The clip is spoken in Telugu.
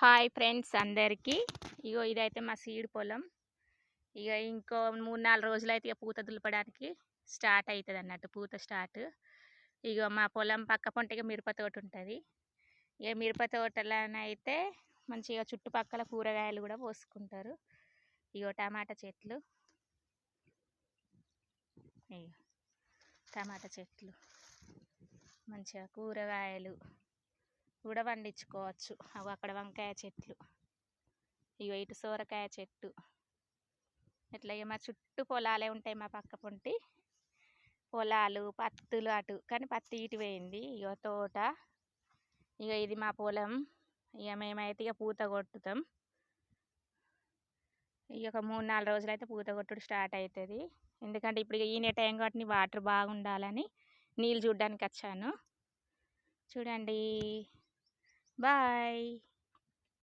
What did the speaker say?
హాయ్ ఫ్రెండ్స్ అందరికీ. ఇగో ఇదైతే మా సీడ్ పొలం. ఇగ ఇంకో 3, 4 రోజులైతే ఇగ పూత దులపడానికి స్టార్ట్ అయితదన్నట్టు. పూత స్టార్ట్. ఇగో మా పొలం పక్క పొంట ఇగ మిరప తోటుంటది. ఇగ మిరప తోటలోనైతే మంచిగా చుట్టుపక్కల కూరగాయలు గూడా పోసుకుంటారు. ఇగో టమాటా చెట్లు. ఇగో టమాటా చెట్లు. మంచిగా కూరగాయలు కూడా పండించుకోవచ్చు. అగో అక్కడ వంకాయ చెట్లు. ఇగో ఇటు సోరకాయ చెట్టు. ఇట్లా ఇగ మా చుట్టూ పొలాలే ఉంటాయి. మా పక్క పొంటి పొలాలు, పత్తులు అటు. కానీ పత్తి ఇటు పోయింది. ఇగో తోట. ఇగ ఇది మా పొలం. ఇగ మేమైతే ఇగ పూత కొట్టుతాం. ఇగ ఒక 3, 4 రోజులైతే పూత కొట్టుడు స్టార్ట్ అవుతుంది. ఎందుకంటే ఇప్పుడు ఈనే టైం కాబట్టి వాటర్ బాగుండాలని నీళ్ళు చూడ్డానికి వచ్చాను. చూడండి. బాయ్.